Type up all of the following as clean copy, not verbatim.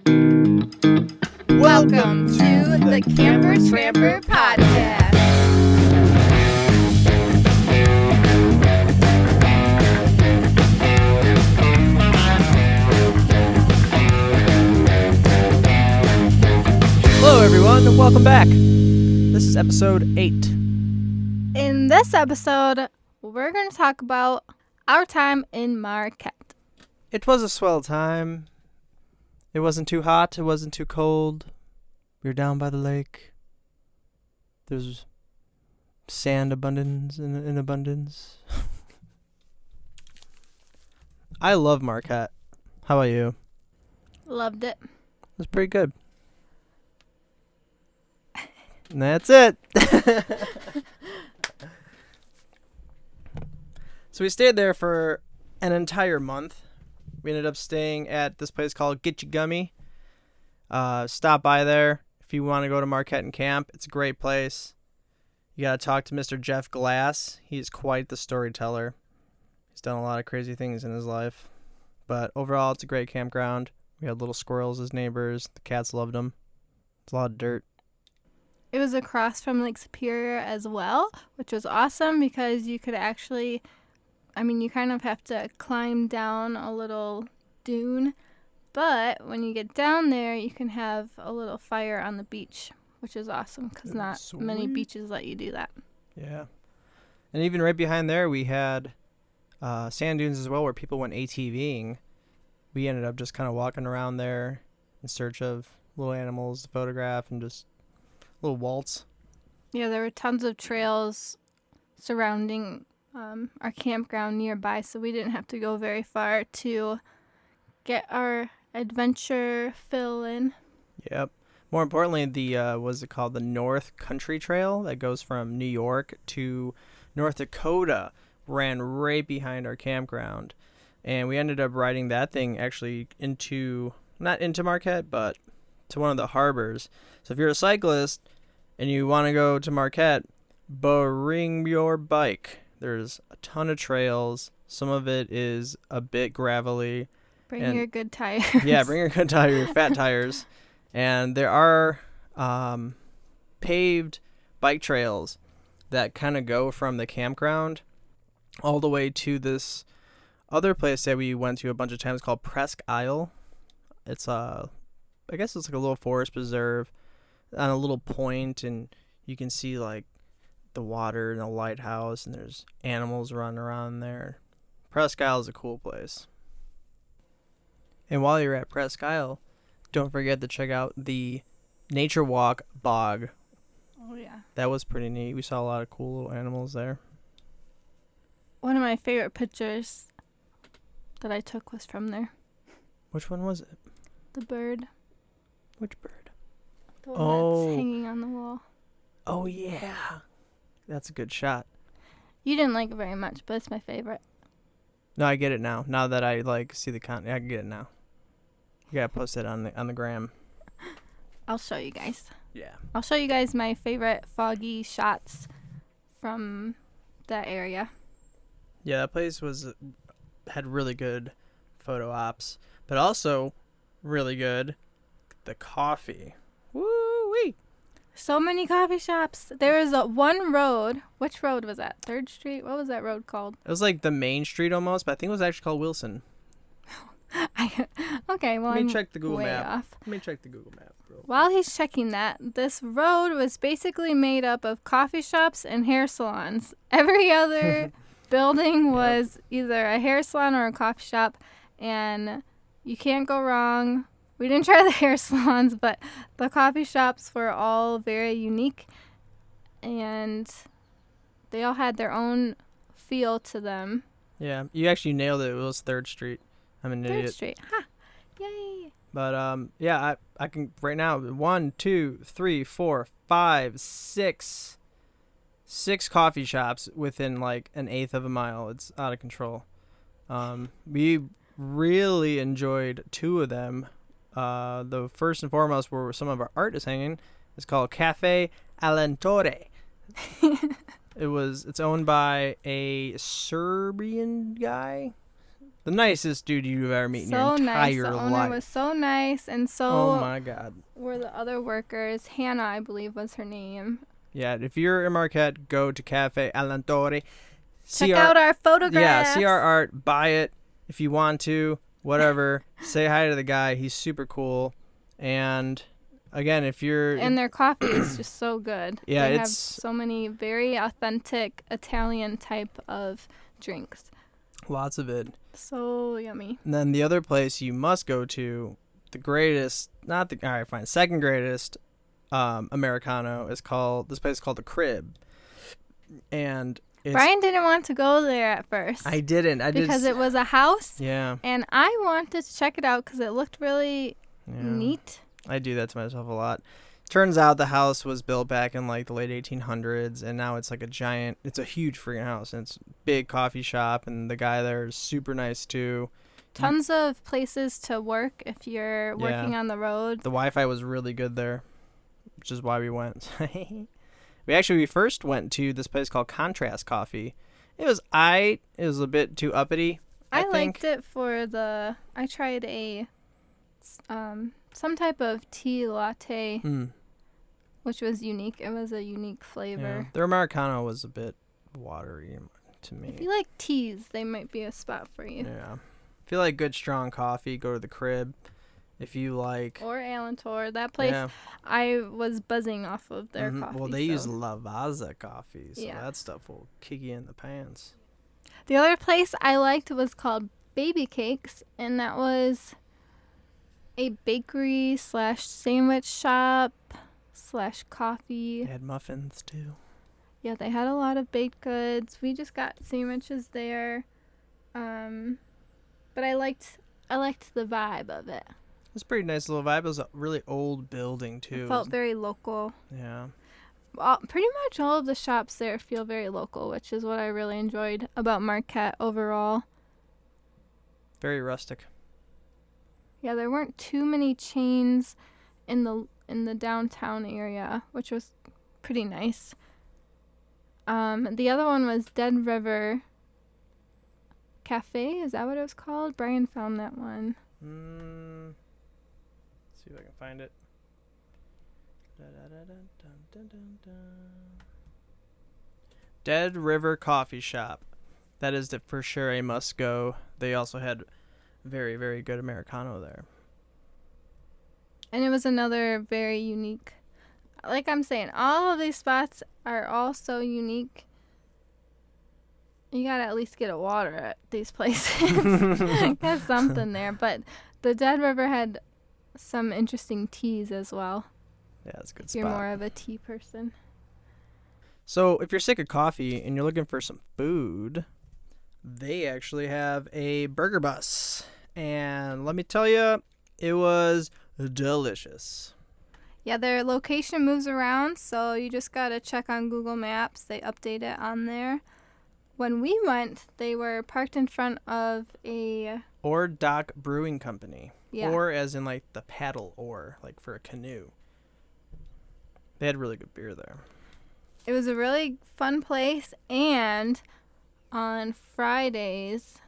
Welcome to the Camper Tramper Podcast. Hello everyone and welcome back. This is episode 8. In this episode, we're going to talk about our time in Marquette. It was a swell time. It wasn't too hot, it wasn't too cold. We were down by the lake. There's sand abundance in abundance. I love Marquette. How about you? Loved it. It was pretty good. And that's it. So we stayed there for an entire month. We ended up staying at this place called Get You Gummy. Stop by there if you want to go to Marquette and camp. It's a great place. You got to talk to Mr. Jeff Glass. He's quite the storyteller. He's done a lot of crazy things in his life. But overall, it's a great campground. We had little squirrels as neighbors. The cats loved them. It's a lot of dirt. It was across from Lake Superior as well, which was awesome because you could actually, you kind of have to climb down a little dune, but when you get down there, you can have a little fire on the beach, which is awesome because not many beaches let you do that. Yeah. And even right behind there, we had sand dunes as well where people went ATVing. We ended up just kind of walking around there in search of little animals to photograph and just little waltz. Yeah, there were tons of trails surrounding our campground nearby, so we didn't have to go very far to get our adventure fill in. Yep. More importantly, the what's it called? The North Country Trail that goes from New York to North Dakota ran right behind our campground. And we ended up riding that thing actually not into Marquette, but to one of the harbors. So if you're a cyclist and you want to go to Marquette, bring your bike. There's a ton of trails. Some of it is a bit gravelly. Bring your good tires. Yeah, bring your good tires, your fat tires. And there are paved bike trails that kind of go from the campground all the way to this other place that we went to a bunch of times called Presque Isle. It's I guess it's like a little forest preserve on a little point, and you can see like the water and a lighthouse, and there's animals running around there. Presque Isle is a cool place. And while you're at Presque Isle, don't forget to check out the Nature Walk Bog. Oh, yeah. That was pretty neat. We saw a lot of cool little animals there. One of my favorite pictures that I took was from there. Which one was it? The bird. Which bird? The one that's hanging on the wall. Oh, yeah. That's a good shot. You didn't like it very much, but it's my favorite. No, I get it now. Now that I see the content, I can get it now. You gotta post it on the gram. I'll show you guys. Yeah. I'll show you guys my favorite foggy shots from that area. Yeah, that place had really good photo ops, but also really good the coffee. Woo-wee. So many coffee shops. There was one road. Which road was that? 3rd Street? What was that road called? It was like the main street almost, but I think it was actually called Wilson. Okay, well, Let me I'm check the Google way map. off. Let me check the Google map, bro. While he's checking that, this road was basically made up of coffee shops and hair salons. Every other building was either a hair salon or a coffee shop, and you can't go wrong. We didn't try the hair salons, but the coffee shops were all very unique, and they all had their own feel to them. Yeah, you actually nailed it. It was 3rd Street. I'm an idiot. 3rd Street. Ha! Yay! But yeah, I can right now 1, 2, 3, 4, 5, 6 coffee shops within like an eighth of a mile. It's out of control. We really enjoyed 2 of them. The first and foremost where some of our art is hanging. It's called Cafe Alentore. It's owned by a Serbian guy. The nicest dude you've ever met in your So entire nice. The owner life. was so nice, and so Oh my God. were the other workers. Hannah, I believe, was her name. Yeah, if you're in Marquette, go to Cafe Alentore. Check out our photographs. Yeah, see our art. Buy it if you want to. Whatever. Say hi to the guy. He's super cool. And again, if you're... And their coffee is just so good. Yeah, they have it's... so many very authentic Italian type of drinks. Lots of it. So yummy. And then the other place you must go to, the greatest, not the, all right, fine, second greatest Americano is called, this place is called The Crib. And it's... Brian didn't want to go there at first. I didn't. Because it was a house. Yeah. And I wanted to check it out because it looked really neat. I do that to myself a lot. Turns out the house was built back in like the late 1800s, and now it's like it's a huge freaking house, and it's a big coffee shop, and the guy there is super nice too. Tons of places to work if you're working on the road. The Wi-Fi was really good there, which is why we went. We first went to this place called Contrast Coffee. It was a bit too uppity. I liked it I tried some type of tea latte. Which was unique. It was a unique flavor. Yeah. Their Americano was a bit watery to me. If you like teas, they might be a spot for you. Yeah. If you like good, strong coffee, go to The Crib. If you like... Or Alentor. That place, I was buzzing off of their coffee. Well, they use Lavazza coffee, so that stuff will kick you in the pants. The other place I liked was called Baby Cakes, and that was a bakery / sandwich shop / coffee. They had muffins too. Yeah, they had a lot of baked goods. We just got sandwiches there. But I liked the vibe of it. It was a pretty nice little vibe. It was a really old building too. It felt very local. Yeah. Pretty much all of the shops there feel very local, which is what I really enjoyed about Marquette overall. Very rustic. Yeah, there weren't too many chains in the downtown area, which was pretty nice. The other one was Dead River Cafe. Is that what it was called? Brian found that one. Let's see if I can find it. Dead River Coffee Shop. That is for sure a must go. They also had very, very good Americano there. And it was another very unique. Like I'm saying, all of these spots are all so unique. You gotta at least get a water at these places. Got something there. But the Dead River had some interesting teas as well. Yeah, it's a good if spot. You're more of a tea person. So if you're sick of coffee and you're looking for some food, they actually have a burger bus. And let me tell you, it was delicious. Yeah, their location moves around, so you just gotta check on Google Maps. They update it on there. When we went, they were parked in front of a... Or Dock Brewing Company. Yeah. Or as in like the paddle oar, like for a canoe. They had really good beer there. It was a really fun place, and on Fridays...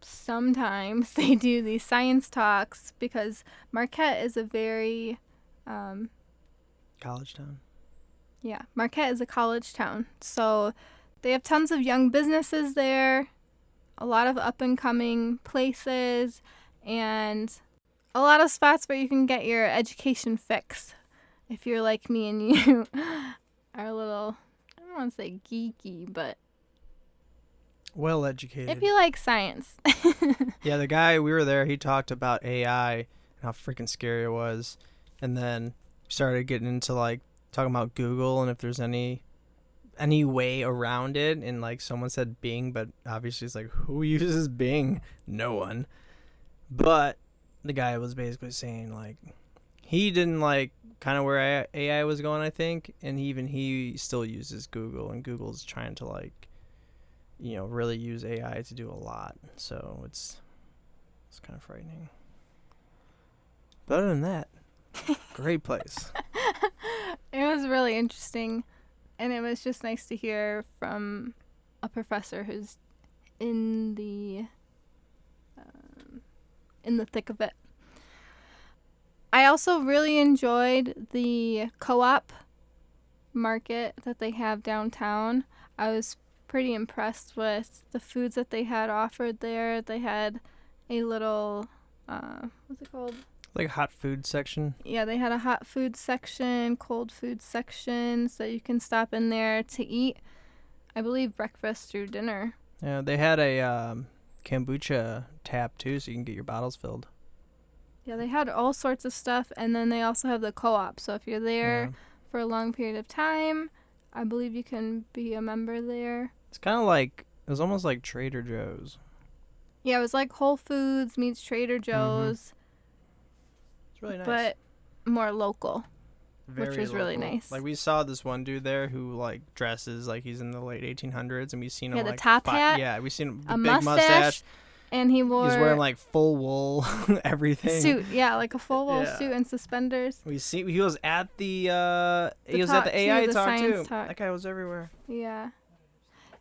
sometimes they do these science talks because Marquette is a very college town. Yeah, Marquette is a college town, so they have tons of young businesses there, a lot of up and coming places, and a lot of spots where you can get your education fix if you're like me and you are a little, I don't want to say geeky, but well educated. if you like science. Yeah, the guy, we were there, he talked about AI and how freaking scary it was. And then started getting into like talking about Google and if there's any way around it. And like someone said Bing, but obviously it's like, who uses Bing? No one. But the guy was basically saying like he didn't like kind of where AI was going, I think. And he still uses Google, and Google's trying to like, you know, really use AI to do a lot. So it's kind of frightening. But other than that, great place. It was really interesting, and it was just nice to hear from a professor who's in the in the thick of it. I also really enjoyed the co-op market that they have downtown. I was pretty impressed with the foods that they had offered there. They had a little, what's it called? Like a hot food section. Yeah, they had a hot food section, cold food section, so you can stop in there to eat, I believe, breakfast or dinner. Yeah, they had a kombucha tap too, so you can get your bottles filled. Yeah, they had all sorts of stuff, and then they also have the co-op. So if you're there for a long period of time, I believe you can be a member there. It's kind of like, it was almost like Trader Joe's. Yeah, it was like Whole Foods meets Trader Joe's. It's really nice. But more local, Very which was local. really nice. Like, we saw this one dude there who, like, dresses like he's in the late 1800s, and we've seen him, Yeah, the like, top hat, yeah, we've seen him, a big mustache. And he wore... He's wearing, like, full wool, everything. Suit, yeah, like a full wool suit and suspenders. He was at the AI talk, too. Talk. That guy was everywhere. Yeah.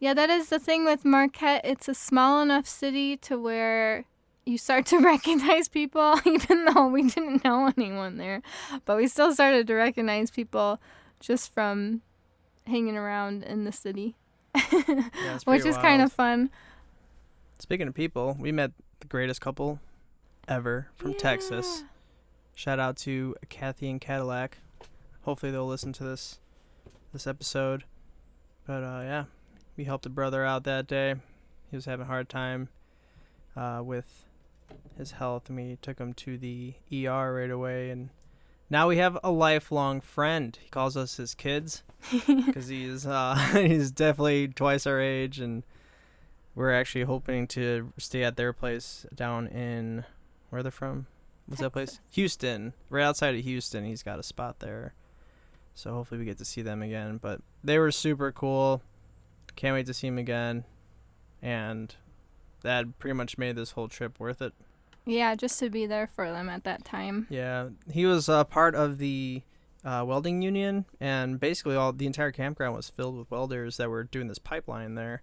Yeah, that is the thing with Marquette. It's a small enough city to where you start to recognize people, even though we didn't know anyone there. But we still started to recognize people just from hanging around in the city, which is kind of fun. Speaking of people, we met the greatest couple ever from Texas. Shout out to Kathy and Cadillac. Hopefully they'll listen to this episode. But yeah, we helped a brother out that day. He was having a hard time with his health, and we took him to the ER right away. And now we have a lifelong friend. He calls us his kids because he's definitely twice our age, and we're actually hoping to stay at their place down in, where they're from? What's that place? Houston. Right outside of Houston. He's got a spot there. So hopefully we get to see them again. But they were super cool. Can't wait to see them again. And that pretty much made this whole trip worth it. Yeah, just to be there for them at that time. Yeah. He was part of the welding union. And basically the entire campground was filled with welders that were doing this pipeline there.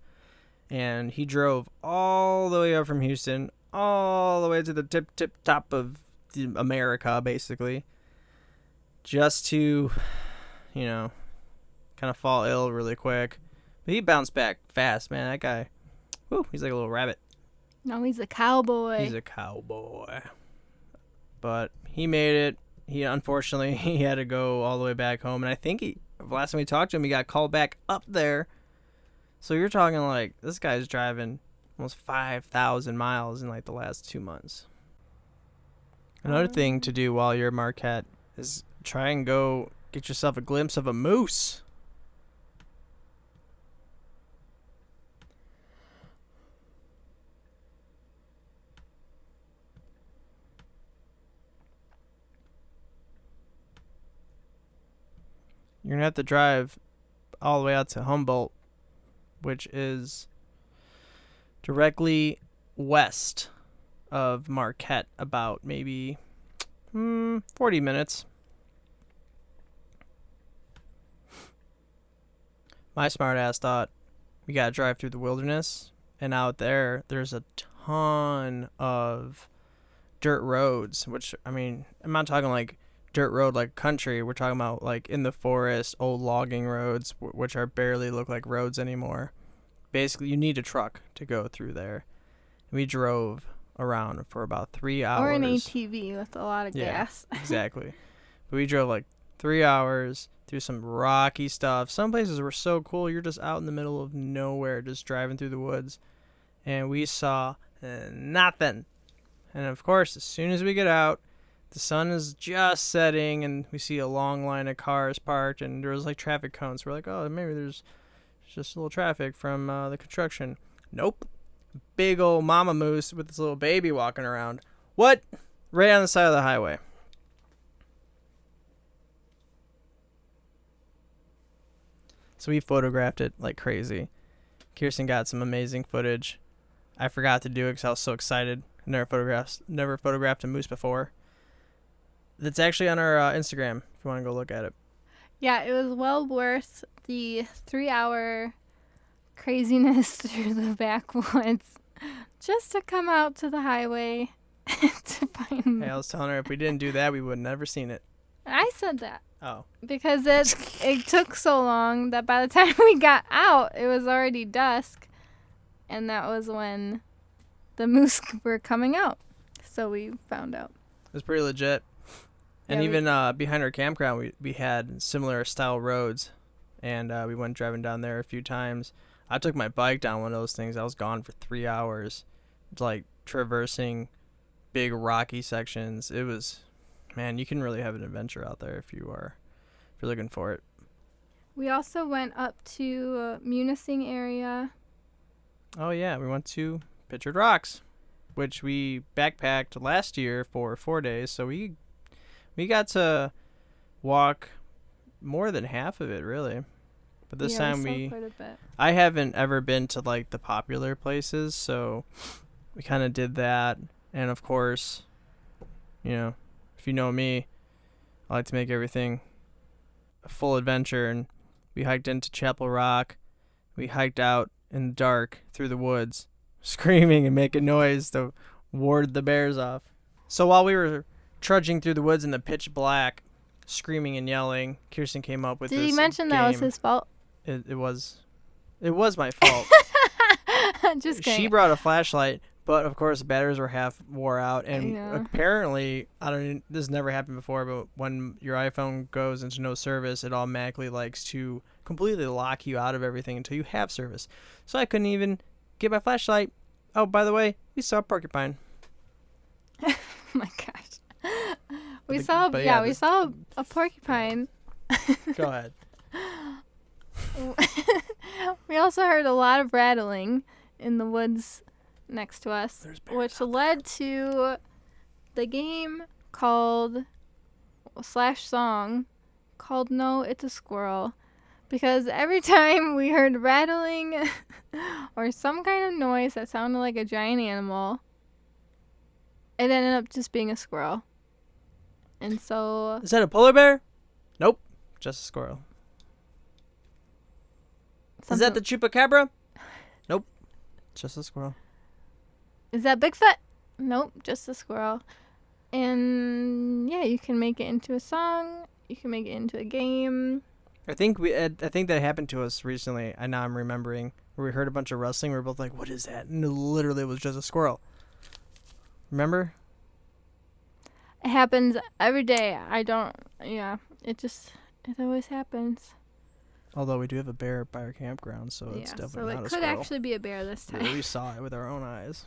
And he drove all the way up from Houston, all the way to the tip top of America, basically, just to, kind of fall ill really quick. But he bounced back fast, man. That guy, he's like a little rabbit. No, he's a cowboy. He's a cowboy. But he made it. Unfortunately, he had to go all the way back home. And I think last time we talked to him, he got called back up there. So you're talking like this guy's driving almost 5,000 miles in like the last 2 months. Another thing to do while you're at Marquette is try and go get yourself a glimpse of a moose. You're going to have to drive all the way out to Humboldt, which is directly west of Marquette, about maybe 40 minutes. My smart ass thought we gotta drive through the wilderness, and out there's a ton of dirt roads, which, I mean, I'm not talking like dirt road like country. We're talking about like in the forest, old logging roads, which are barely look like roads anymore. Basically, you need a truck to go through there. We drove around for about 3 hours. Or an ATV with a lot of gas. Exactly. But we drove like 3 hours through some rocky stuff. Some places were so cool. You're just out in the middle of nowhere, just driving through the woods. And we saw nothing. And of course, as soon as we get out, the sun is just setting, and we see a long line of cars parked, and there was like traffic cones. We're like, oh, maybe there's just a little traffic from the construction. Nope. Big old mama moose with this little baby walking around. What? Right on the side of the highway. So we photographed it like crazy. Kirsten got some amazing footage. I forgot to do it because I was so excited. Never photographed a moose before. That's actually on our Instagram if you want to go look at it. Yeah, it was well worth the 3-hour craziness through the backwoods just to come out to the highway to find. Hey, I was telling her if we didn't do that, we would have never seen it. I said that. Oh. Because it took so long that by the time we got out, it was already dusk. And that was when the moose were coming out. So we found out. It was pretty legit. And Yeah, even behind our campground, we had similar style roads. And we went driving down there a few times. I took my bike down one of those things. I was gone for 3 hours, like traversing big rocky sections. It was, man, you can really have an adventure out there if you're looking for it. We also went up to Munising area. Oh yeah, we went to Pictured Rocks, which we backpacked last year for 4 days. So we got to walk more than half of it, really. But this time quite a bit. I haven't ever been to like the popular places, so we kind of did that. And of course, you know, if you know me, I like to make everything a full adventure. And we hiked into Chapel Rock. We hiked out in the dark through the woods, screaming and making noise to ward the bears off. So while we were trudging through the woods in the pitch black, screaming and yelling, Kirsten came up with this Did he mention that was his fault? It was my fault. Just kidding. She brought a flashlight, but of course the batteries were half wore out, and apparently this never happened before, but when your iPhone goes into no service, it automatically likes to completely lock you out of everything until you have service. So I couldn't even get my flashlight. Oh, by the way, we saw a porcupine. Oh my gosh. We saw a porcupine. Go ahead. We also heard a lot of rattling in the woods next to us, which led to the game called /song called No, It's a Squirrel. Because every time we heard rattling or some kind of noise that sounded like a giant animal, it ended up just being a squirrel. And so... Is that a polar bear? Nope. Just a squirrel. Is that the chupacabra? Nope. Just a squirrel. Is that Bigfoot? Nope. Just a squirrel. And yeah, you can make it into a song. You can make it into a game. I think that happened to us recently. Now I'm remembering where we heard a bunch of rustling. We were both like, "What is that?" And it literally was just a squirrel. Remember? It happens every day. It always happens. Although we do have a bear by our campground, so it's definitely not a squirrel. So it could actually be a bear this time. Yeah, we saw it with our own eyes.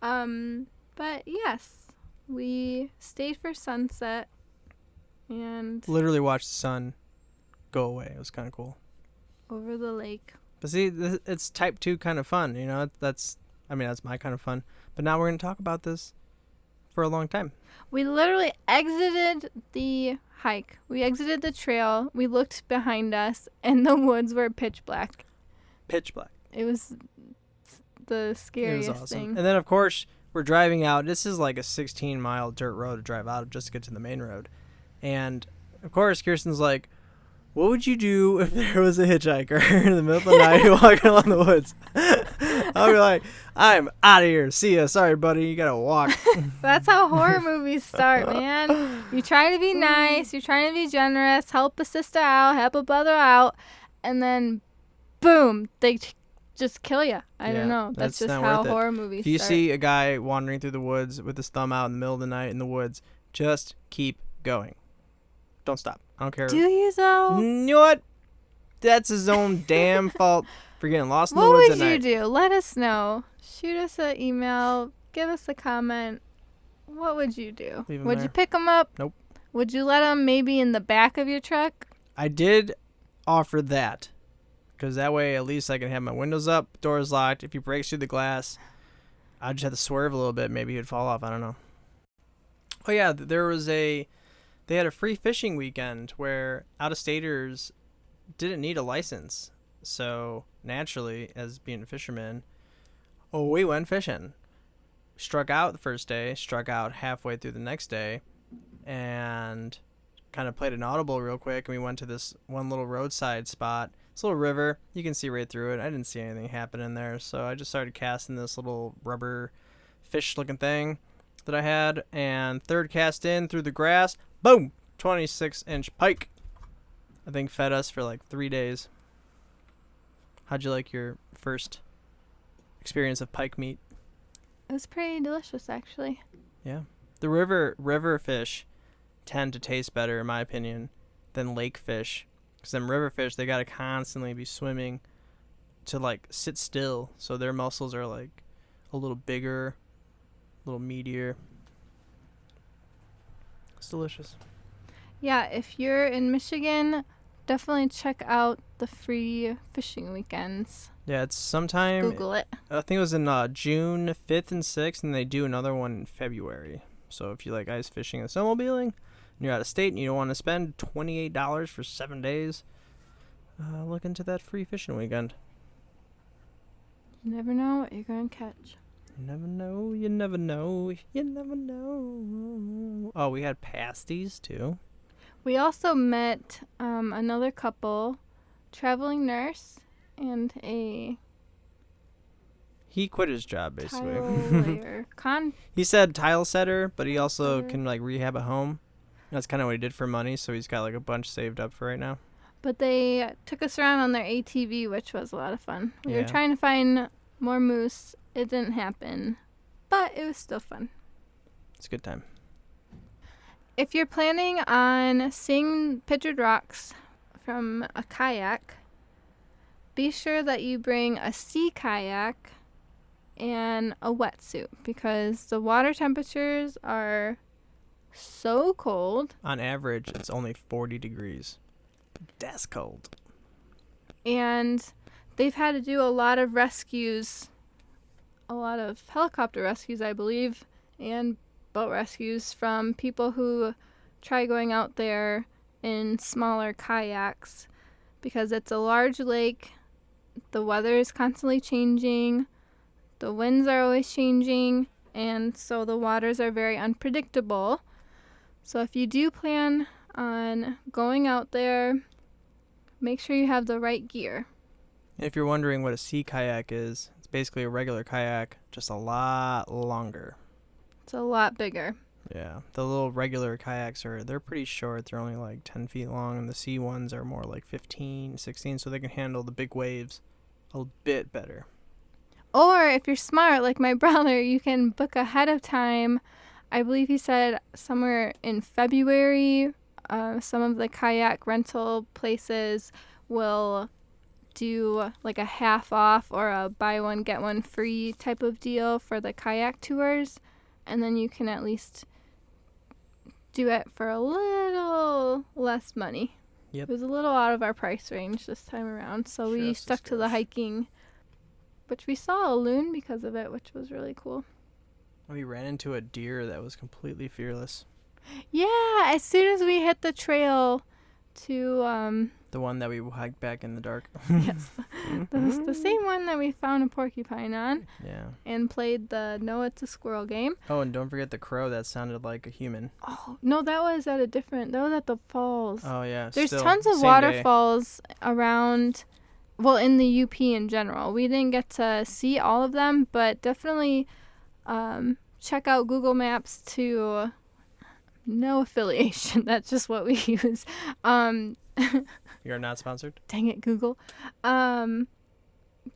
But yes, we stayed for sunset and literally watched the sun go away. It was kind of cool. Over the lake. But see, it's type 2 kind of fun, you know? That's my kind of fun. But now we're going to talk about this for a long time. We literally exited the hike. We exited the trail. We looked behind us, and the woods were pitch black. Pitch black. It was the scariest It was awesome. thing. And then, of course, we're driving out. This is like a 16-mile dirt road to drive out of just to get to the main road. And, of course, Kirsten's like, what would you do if there was a hitchhiker in the middle of the night walking along the woods? I'll be like, I'm out of here. See ya. Sorry, buddy. You got to walk. That's how horror movies start, man. You try to be nice. You're trying to be generous. Help a sister out. Help a brother out. And then, boom, they just kill you. I don't know. That's just how horror movies start. If you see a guy wandering through the woods with his thumb out in the middle of the night in the woods, just keep going. Don't stop. I don't care. Do you, though? You know what? That's his own damn fault for getting lost in the woods at night. What would you do? Let us know. Shoot us an email. Give us a comment. What would you do? Would you pick them up? Nope. Would you let them maybe in the back of your truck? I did offer that. Because that way at least I can have my windows up, doors locked. If he breaks through the glass, I just have to swerve a little bit. Maybe he'd fall off. I don't know. Oh, yeah. They had a free fishing weekend where out-of-staters didn't need a license. So, naturally, as being a fisherman, we went fishing. Struck out the first day, struck out halfway through the next day, and kind of played an audible real quick, and we went to this one little roadside spot. It's a little river. You can see right through it. I didn't see anything happen in there, so I just started casting this little rubber fish-looking thing that I had, and third cast in through the grass, boom, 26-inch pike. I think fed us for like 3 days. How'd you like your first experience of pike meat? It was pretty delicious, actually. Yeah. The river fish tend to taste better, in my opinion, than lake fish. Because them river fish, they got to constantly be swimming to, like, sit still. So their muscles are, like, a little bigger, a little meatier. It's delicious. Yeah, if you're in Michigan, definitely check out the free fishing weekends. Yeah, it's sometime. Google it. I think it was in June 5th and 6th, and they do another one in February. So if you like ice fishing and snowmobiling, and you're out of state and you don't want to spend $28 for 7 days, look into that free fishing weekend. You never know what you're going to catch. You never know, you never know, you never know. Oh, we had pasties, too. We also met another couple, traveling nurse and a He quit his job, basically. tile layer. He said tile setter, but he also Setter. can, like, rehab a home. That's kind of what he did for money, so he's got, like, a bunch saved up for right now. But they took us around on their ATV, which was a lot of fun. We were Yeah. trying to find more moose. It didn't happen, but it was still fun. It's a good time. If you're planning on seeing Pigeon Rocks from a kayak, be sure that you bring a sea kayak and a wetsuit because the water temperatures are so cold. On average, it's only 40 degrees. That's cold. And they've had to do a lot of rescues, a lot of helicopter rescues, I believe, and boat rescues from people who try going out there in smaller kayaks because it's a large lake. The weather is constantly changing. The winds are always changing. And so the waters are very unpredictable. So if you do plan on going out there, make sure you have the right gear. If you're wondering what a sea kayak is, it's basically a regular kayak, just a lot longer. It's a lot bigger. Yeah, the little regular kayaks they're pretty short. They're only like 10 feet long, and the sea ones are more like 15, 16, so they can handle the big waves a bit better. Or if you're smart, like my brother, you can book ahead of time. I believe he said somewhere in February, some of the kayak rental places will do like a half off or a buy one, get one free type of deal for the kayak tours. And then you can at least do it for a little less money. Yep. It was a little out of our price range this time around, so we Just a stuck to the skosh. hiking. Which we saw a loon because of it, which was really cool. We ran into a deer that was completely fearless. Yeah, as soon as we hit the trail to, The one that we hiked back in the dark. yes, the same one that we found a porcupine on Yeah. and played the No It's a Squirrel game. Oh, and don't forget the crow that sounded like a human. Oh, no, that was at the falls. Oh, yeah. There's still, tons of same day. waterfalls around, well, in the UP in general. We didn't get to see all of them, but definitely check out Google Maps to, no affiliation, that's just what we use. You're not sponsored? Dang it, Google.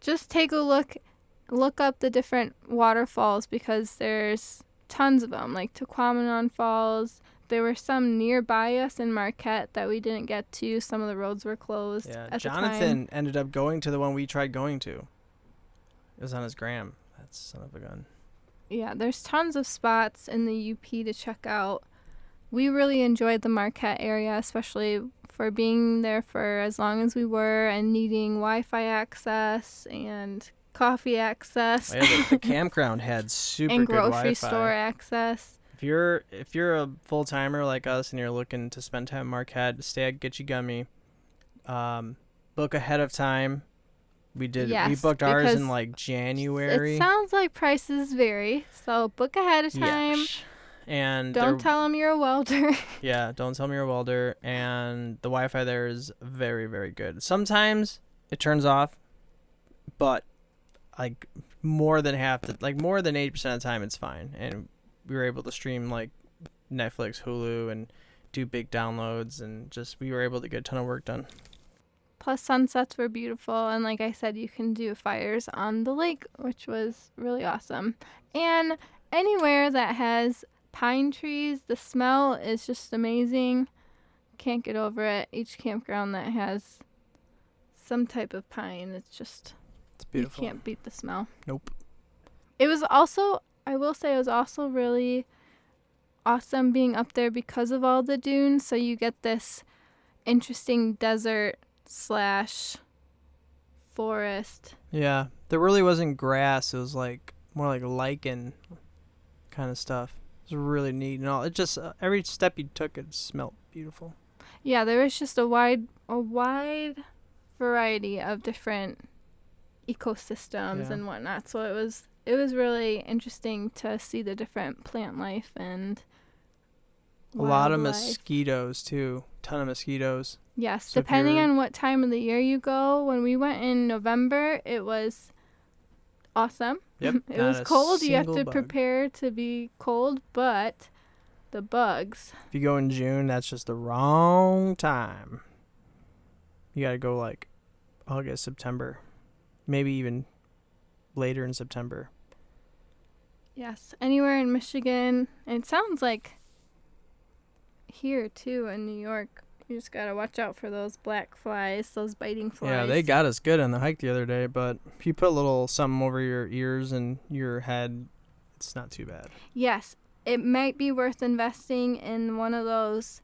Just take a look up the different waterfalls because there's tons of them, like Tequamanon Falls. There were some nearby us in Marquette that we didn't get to. Some of the roads were closed Yeah. at the time. Jonathan ended up going to the one we tried going to. It was on his gram. That son of a gun. Yeah, there's tons of spots in the UP to check out. We really enjoyed the Marquette area, especially for being there for as long as we were and needing Wi-Fi access and coffee access Oh, yeah, the campground had super and good grocery Wi-Fi. store access. If you're a full timer like us and you're looking to spend time in Marquette, stay at Get You Gummy. Book ahead of time. We did. We Yes, booked ours because in like January. It sounds like prices vary, so book ahead of time. Yeah. And Don't tell them you're a welder. Yeah, don't tell me you're a welder. And the Wi-Fi there is very, very good. Sometimes it turns off, but like more than 80% of the time it's fine. And we were able to stream like Netflix, Hulu, and do big downloads, and just we were able to get a ton of work done. Plus, sunsets were beautiful, and like I said, you can do fires on the lake, which was really awesome. And anywhere that has pine trees, the smell is just amazing. Can't get over it. Each campground that has some type of pine, it's beautiful. You can't beat the smell. Nope. It was also, I will say, it was also really awesome being up there because of all the dunes. So you get this interesting desert / forest. Yeah, there really wasn't grass. It was like more like lichen kind of stuff. It was really neat and all. It just every step you took, it smelled beautiful. Yeah, there was just a wide variety of different ecosystems and whatnot. So it was really interesting to see the different plant life and a lot of mosquitoes too. Ton of mosquitoes. Yes, so depending on what time of the year you go. When we went in November, it was awesome. Yep. It was cold. You have to prepare to be cold, but the bugs. If you go in June, that's just the wrong time. You got to go like August, September, maybe even later in September. Yes, anywhere in Michigan. And it sounds like here too in New York. You just got to watch out for those black flies, those biting flies. Yeah, they got us good on the hike the other day, but if you put a little something over your ears and your head, it's not too bad. Yes, it might be worth investing in one of those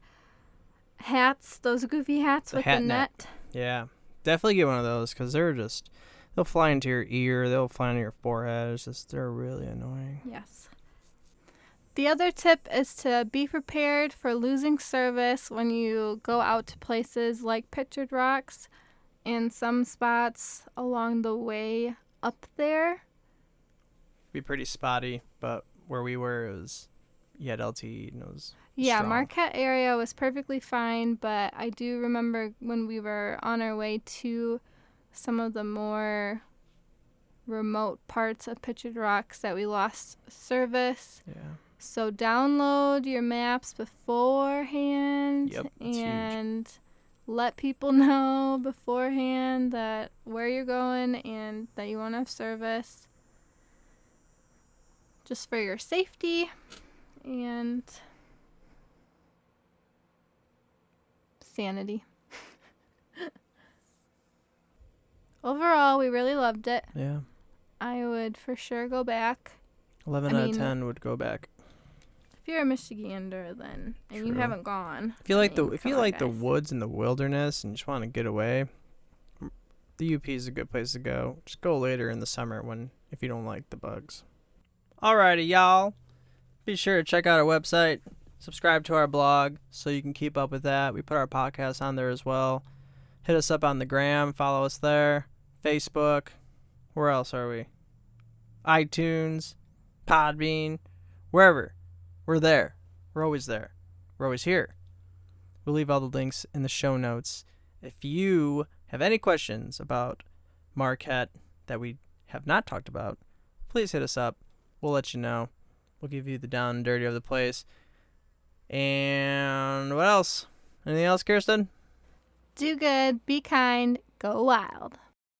hats, those goofy hats with the net. Yeah, definitely get one of those because they'll fly into your ear, they'll fly into your forehead. They're really annoying. Yes. The other tip is to be prepared for losing service when you go out to places like Pictured Rocks and some spots along the way up there. Be pretty spotty, but where we were, you had LTE and it was strong. Marquette area was perfectly fine, but I do remember when we were on our way to some of the more remote parts of Pictured Rocks that we lost service. Yeah. So download your maps beforehand. Yep, and huge. Let people know beforehand that where you're going and that you won't have service. Just for your safety and sanity. Overall, we really loved it. Yeah. I would for sure go back. 11 out of 10 would go back. If you're a Michigander, then and you haven't gone. If you like the woods and the wilderness and you just want to get away, the UP is a good place to go. Just go later in the summer if you don't like the bugs. Alrighty, y'all. Be sure to check out our website. Subscribe to our blog so you can keep up with that. We put our podcast on there as well. Hit us up on the gram. Follow us there. Facebook. Where else are we? iTunes. Podbean. Wherever. We're there. We're always there. We're always here. We'll leave all the links in the show notes. If you have any questions about Marquette that we have not talked about, please hit us up. We'll let you know. We'll give you the down and dirty of the place. And what else? Anything else, Kirsten? Do good, be kind, go wild.